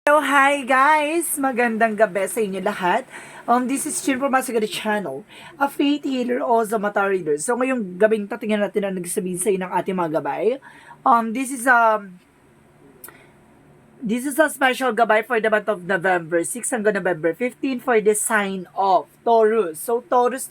Hello, hi guys! Magandang gabi sa inyo lahat. This is Chin from Masagada Channel, a faith healer o Mata reader. So ngayong gabing tatingnan natin ang nagsasabihin sa inyo ng ating mga gabay. This is a special gabay for the month of November 6 hanggang November 15 for the sign of Taurus. So Taurus,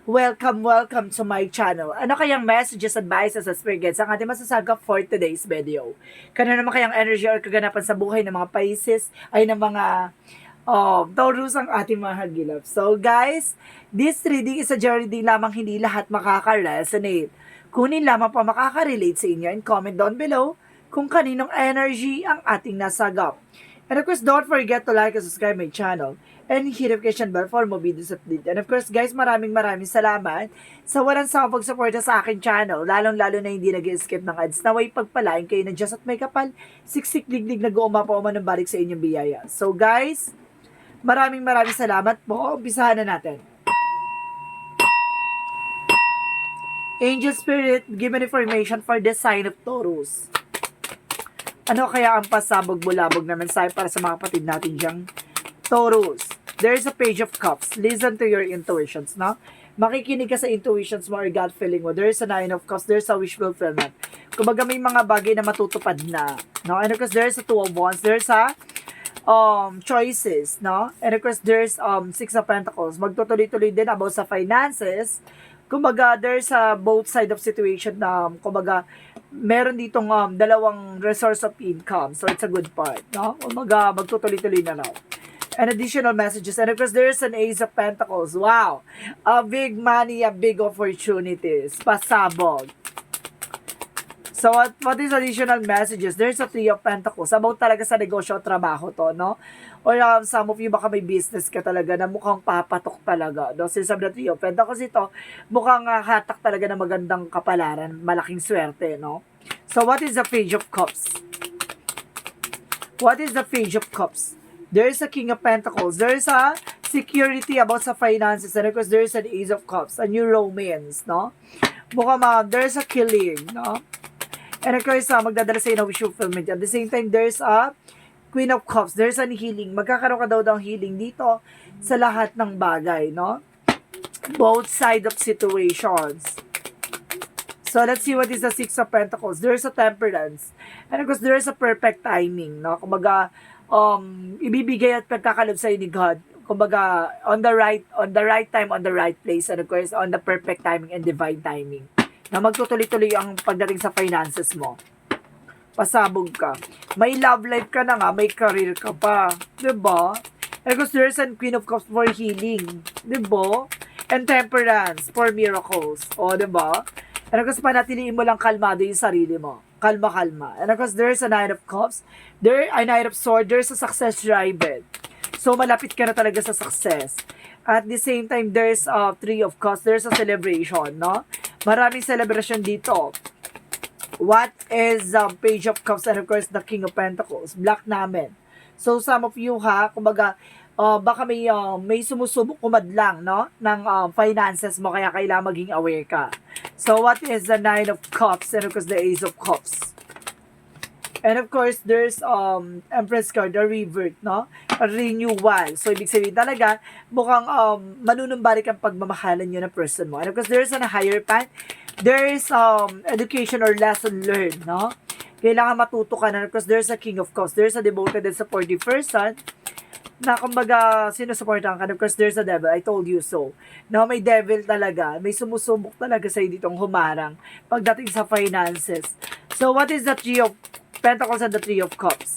welcome to my channel. Ano kayang messages, advices, at spirits ang ating masasagap for today's video? Kano naman kayang energy or kaganapan sa buhay ng mga Pisces ay ng mga Taurus ang ating mga hagilap. So guys, this reading is a journey lamang, hindi lahat makaka-resonate. Kunin lamang pa makaka-relate sa inyo and comment down below kung kaninong energy ang ating nasagap. And of course, don't forget to like and subscribe my channel and hit notification bell for more videos update. And of course, guys, maraming salamat sa walang sawang pagsuporta sa akin channel, lalong-lalo na hindi nag-skip ng ads. Naway pagpalain kayo na Diyos at may kapal, siksik liglig nag-uuma pa ng balik sa inyong biyaya. So guys, maraming salamat po. Umpisahan na natin. Angel Spirit, give me information for the sign of Taurus. Ano kaya ang pasabog-bulabog na mensahe para sa mga kapatid natin diyang Taurus? There's a page of cups. Listen to your intuitions, no? Makikinig ka sa intuitions mo or gut feeling mo. There's a nine of cups. There's a wish fulfillment. Kumbaga may mga bagay na matutupad na, no? And of course, there's a two of wands. There's a choices, no? And of course, there's six of pentacles. Magtutuloy-tuloy din about sa finances. Kumbaga, there's a both side of situation na, kumbaga, meron ditong dalawang resource of income. So, it's a good part, no? Kumbaga, magtutuloy-tuloy na raw. And additional messages. And of course, there's an Ace of Pentacles. Wow! A big money, a big opportunities. Pasabog. So, what is additional messages? There's a Three of Pentacles. About talaga sa negosyo o trabaho to, no? Or some of you baka may business ka talaga na mukhang papatok talaga. No? Since the Three of Pentacles ito, mukhang hatak talaga na magandang kapalaran, malaking swerte, no? So, what is the Page of Cups? What is the Page of Cups? There's a King of Pentacles. There's a security about sa finances. And of course, there's an Ace of Cups. A new romance, no? Mukhang there's a killing, no? And of course, magdadala sa inyo wish fulfillment. At the same time, there's a Queen of Cups. There's an healing. Magkakaroon ka daw healing dito sa lahat ng bagay, no? Both side of situations. So, let's see what is the Six of Pentacles. There's a Temperance. And of course, there's a perfect timing, no? Kumbaga, ibibigay at pagkakalob sa ni God. Kumbaga, on the right time, on the right place. And of course, on the perfect timing and divine timing. Na magtutuloy-tuloy ang pagdating sa finances mo. Pasabog ka. May love life ka na nga, may career ka pa. Diba? And of course, there's a Queen of Cups for healing. Diba? And Temperance for miracles. O, diba? And of course, panatiliin mo lang kalmado yung sarili mo. Kalma. And of course, there's a Nine of Cups. A Knight of Swords. There's a success driven. So, malapit ka na talaga sa success. At the same time, there's a Three of Cups. There's a celebration, no? Maraming celebration dito. What is the Page of Cups and of course the King of Pentacles? Black namin. So some of you kumbaga, baka may sumusubok kumadlang, no? Ng finances mo, kaya kailangan maging aware ka. So what is the Nine of Cups and of course the Ace of Cups? And of course, there's Empress card, a revert, no? A renewal. So, ibig sabihin talaga, mukhang manunumbalik ang pagmamahalan nyo ng person mo. And of course, there's a higher path. There's education or lesson learned, no? Kailangan matuto ka na. And of course, there's a King of Cups. There's a devoted and supportive person na kumbaga, sinusuportahan ka. And of course, there's a devil. I told you so. No, may devil talaga. May sumusubok talaga sa ditong humarang pagdating sa finances. So, what is the Three of Pentacles and the Three of Cups?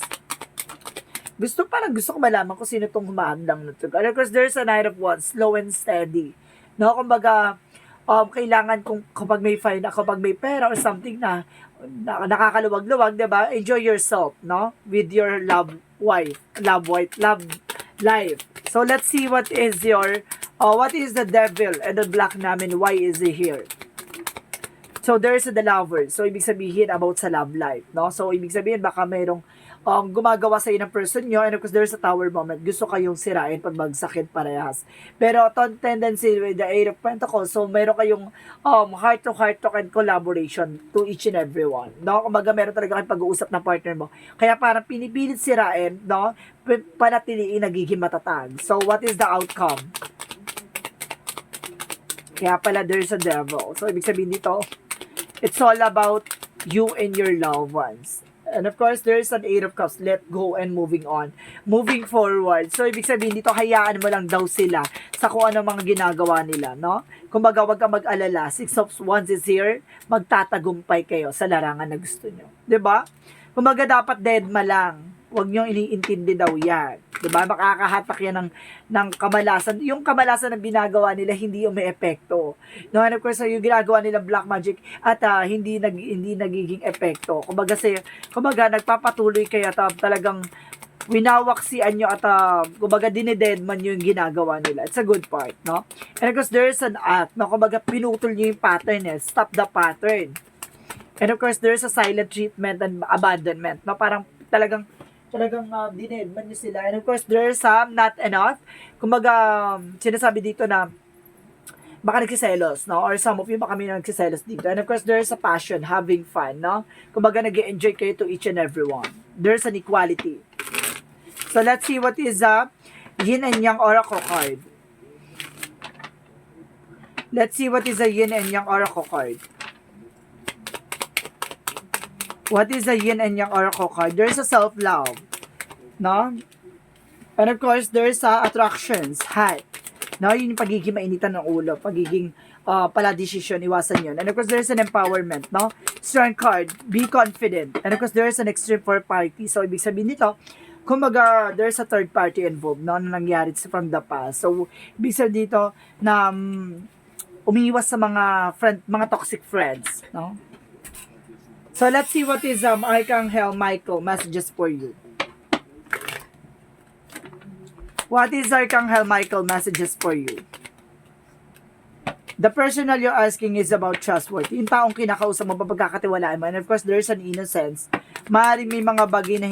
Gusto ko malaman kung sino itong humahandang na ito. And of course, there's a Knight of Wands, slow and steady. No, kumbaga, kailangan kapag may pera or something na nakakaluwag-luwag, diba? Enjoy yourself, no? With your love life. So, let's see what is the devil and the black namin, why is he here? So, there's the lover. So, ibig sabihin about sa love life, no? So, ibig sabihin baka mayroong gumagawa sa ng person nyo, and of course, there's a tower moment. Gusto kayong sirain pag magsakit parehas. Pero, tendency with the Eight of Pentacles, so meron kayong heart-to-heart and collaboration to each and every one. No? Kumbaga, meron talaga kayong pag-uusap ng partner mo. Kaya parang pinipilit sirain, no? Panatiliin nagiging matatag. So, what is the outcome? Kaya pala, there's a devil. So, ibig sabihin dito, it's all about you and your loved ones. And of course, there's an Eight of Cups. Let go and moving on. Moving forward. So, ibig sabihin dito, hayaan mo lang daw sila sa kung ano mga ginagawa nila, no? Kumbaga, wag ka mag-alala. Six of Wands is here. Magtatagumpay kayo sa larangan na gusto nyo. 'Di ba? Kumbaga, dapat deadma lang. Huwag nyo iniintindi daw yan. 'Di ba? Makakahatak yan ng kamalasan. Yung kamalasan na ginagawa nila, hindi yung may epekto. No, and of course, yung ginagawa nila black magic at hindi nagiging epekto. Kumbaga, nagpapatuloy kaya talagang winawaksian nyo at kumbaga dinededman nyo yung ginagawa nila. It's a good part, no? And of course, there's an act, no? Kumbaga, pinutol nyo yung pattern, stop the pattern. And of course, there's a silent treatment and abandonment, no? Parang talagang dinedman nyo sila. And of course, there's not enough. Kumbaga, sinasabi dito na baka nagsiselos, no? Or some of you baka may nagsiselos dito. And of course, there's a passion, having fun, no? Kumbaga, nag-enjoy kayo to each and every one. There's an equality. So, let's see what is Yin and Yang Oracle card. Let's see what is a Yin and Yang Oracle card. What is the Yin and Yang Oracle card? There's a self-love, no? And of course, there's attractions, hat. No, yun yung pagiging mainitan ng ulo, pagiging pala decision, iwasan yun. And of course, there's an empowerment, no? Strength card, be confident. And of course, there's an extreme for party. So, ibig sabihin nito, kumbaga, there's a third party involved, no? Na nangyari from the past. So, ibig sabihin dito na umiiwas sa mga toxic friends, no? So, let's see what is Archangel Michael messages for you. What is Archangel Michael messages for you? The person you're asking is about trustworthy. Yung taong kinakausap mo, pagkakatiwalaan mo. And of course, there's an innocence. Maaaring may mga bagay na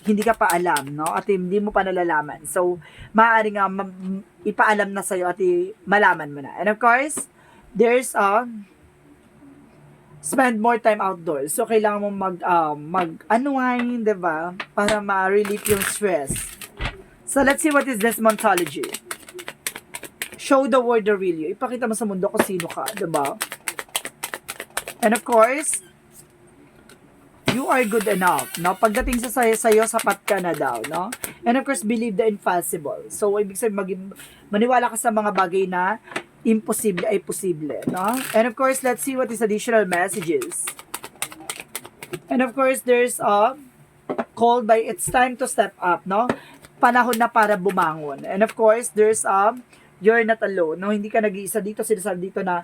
hindi ka pa alam, no? At hindi mo pa nalalaman. So, maaaring ipaalam na sa'yo at malaman mo na. And of course, there's spend more time outdoors. So, kailangan mo mag-unwind, diba? Para ma-relieve yung stress. So, let's see what is this Desmontology. Show the world the real you. Ipakita mo sa mundo kung sino ka, diba? And of course, you are good enough, no? Pagdating sa sa'yo, sapat ka na daw, no? And of course, believe the impossible. So, ibig sabihin, maniwala ka sa mga bagay na imposible ay posible, no? And of course, let's see what is additional messages. And of course, there's called by it's time to step up, no? Panahon na para bumangon. And of course, there's you're not alone, no? Hindi ka nag-iisa dito. Sinasabi dito na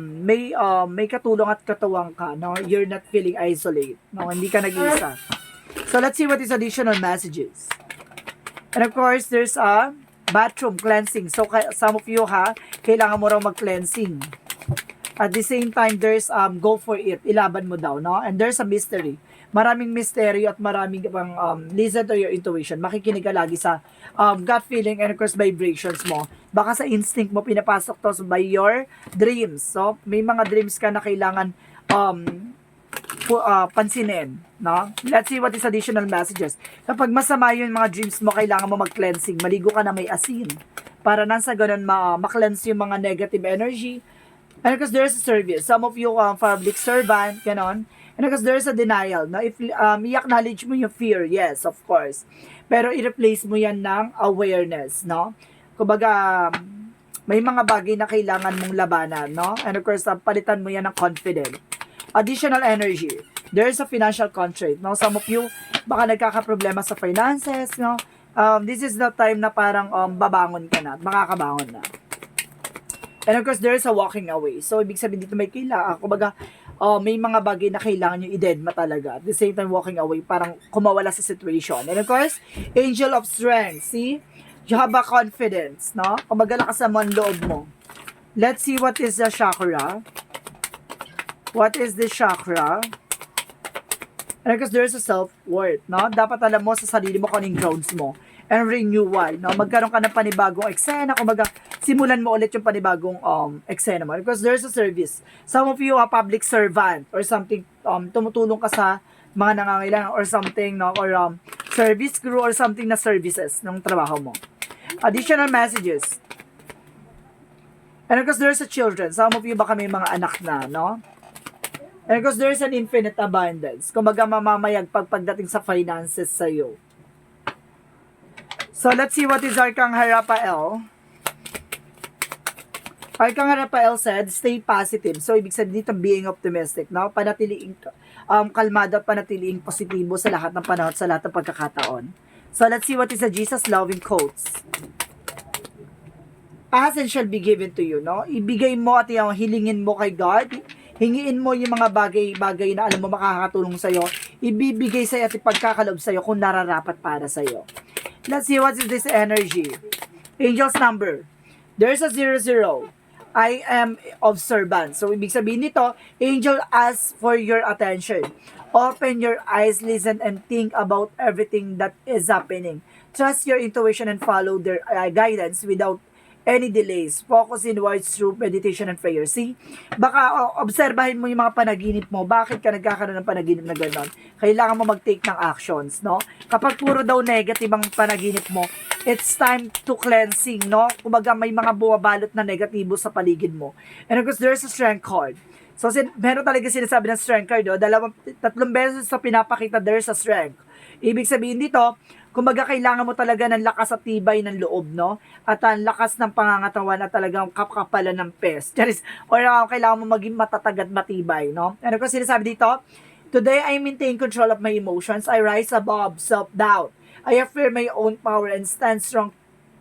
may katulong at katuwang ka, no? You're not feeling isolated, no? Hindi ka nag-iisa. So, let's see what is additional messages. And of course, there's bathroom cleansing. So, some of you kailangan mo raw mag-cleansing. At the same time, there's go for it. Ilaban mo daw, no? And there's a mystery. Maraming mystery at maraming listen to your intuition. Makikinig ka lagi sa gut feeling and of course vibrations mo. Baka sa instinct mo pinapasok to by your dreams. So, may mga dreams ka na kailangan pansinin, no? Let's see what is additional messages. Kapag masama yung mga dreams mo, kailangan mo mag-cleansing. Maligo ka na may asin. Para nang sa ganun, ma-cleanse yung mga negative energy. And of course, there's a service. Some of you, public servant, ganon. And of course, there's a denial. No? If i-acknowledge mo yung fear, yes, of course. Pero i-replace mo yan ng awareness, no? Kumbaga, may mga bagay na kailangan mong labanan, no? And of course, palitan mo yan ng confident. Additional energy. There's a financial constraint, no? Some of you, baka nagkakaproblema sa finances, no? This is the time na parang babangon ka na, makakabangon na. And of course, there's a walking away. So, ibig sabihin dito may kailangan, kumbaga, may mga bagay na kailangan nyo i-deadma talaga. At the same time, walking away, parang kumawala sa situation. And of course, Angel of Strength. See? You have a confidence, no? Kumbaga lakas naman loob mo. Let's see what is the chakra. What is the chakra? And because there's a self-worth, no? Dapat alam mo sa sarili mo kung anong grounds mo. And renewal, no? Magkaroon ka ng panibagong eksena, kumbaga, simulan mo ulit yung panibagong eksena mo. Because there's a service. Some of you are public servant or something, tumutulong ka sa mga nangangailangan or something, no? Or service crew or something na services ng trabaho mo. Additional messages. And because there's a children, some of you baka may mga anak na, no? And because there's an infinite abundance. Kumbaga mamamayag pagdating sa finances sa'yo. So, let's see what is Arkanghel Raphael. Arkanghel Raphael said, stay positive. So, ibig sabihin dito, being optimistic, no? Panatiliing, kalmado at panatiliing positibo sa lahat ng panahon, sa lahat ng pagkakataon. So, let's see what is the Jesus loving quotes. Ask and shall be given to you, no? Ibigay mo at yung hilingin mo kay God. Hingiin mo yung mga bagay-bagay na alam mo makakatulong sa'yo. Ibibigay sa'yo at ipagkakalob sa'yo kung nararapat para sa'yo. Let's see what is this energy. Angel's number. There's a 00. I am observant. So, ibig sabihin nito, angel asks for your attention. Open your eyes, listen, and think about everything that is happening. Trust your intuition and follow their guidance without any delays. Focus in words through meditation and prayer. See? Baka obserbahin mo yung mga panaginip mo. Bakit ka nagkakaroon ng panaginip na gano'n? Kailangan mo mag-take ng actions, no? Kapag puro daw negative ang panaginip mo, it's time to cleansing, no? Kumbaga may mga buwabalot na negatibo sa paligid mo. And of course, there's a strength card. So, meron talaga sinasabi ng strength card, no? Tatlong beses sa pinapakita, there's a strength. Ibig sabihin dito, kumbaga kailangan mo talaga ng lakas at tibay ng loob, no? At ang lakas ng pangangatawan at talagang kapkapalan ng pes. Or kailangan mo maging matatag at matibay, no? Ano ko sinasabi dito? Today, I maintain control of my emotions. I rise above self-doubt. I affirm my own power and stand strong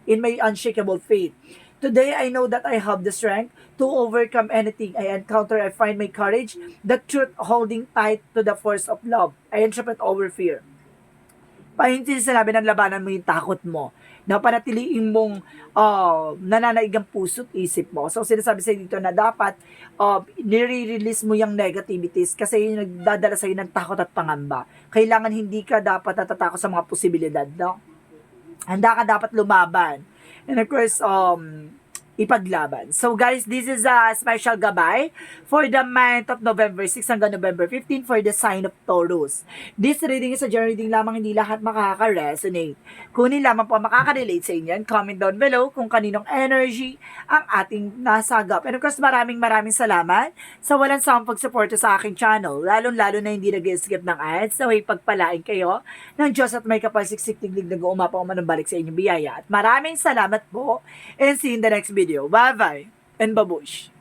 in my unshakable faith. Today, I know that I have the strength to overcome anything I encounter. I find my courage, the truth holding tight to the force of love. I interpret over fear. Pahintin sinabi ng labanan mo yung takot mo. Na panatiliin mong nananaig ang puso't isip mo. So, sinasabi sa'yo dito na dapat nire-release mo yung negativities kasi yung nagdadala sa'yo ng takot at pangamba. Kailangan hindi ka dapat natatakot sa mga posibilidad, no? Handa ka dapat lumaban. And of course, ipaglaban. So guys, this is a special gabay for the month of November 6 hanggang November 15 for the sign of Taurus. This reading is a general reading lamang, hindi lahat makaka-resonate. Kunin lamang po makaka-relate sa inyo. Comment down below kung kaninong energy ang ating nasagap. And of course, maraming salamat sa walang sawang pagsuporta sa aking channel. Lalo na hindi nag-skip ng ads. Naway pagpalain kayo ng Diyos at may kapal-siksik tiglig na umapang manambalik sa inyong biyaya. At maraming salamat po and see you in the next video. Bye-bye and babush!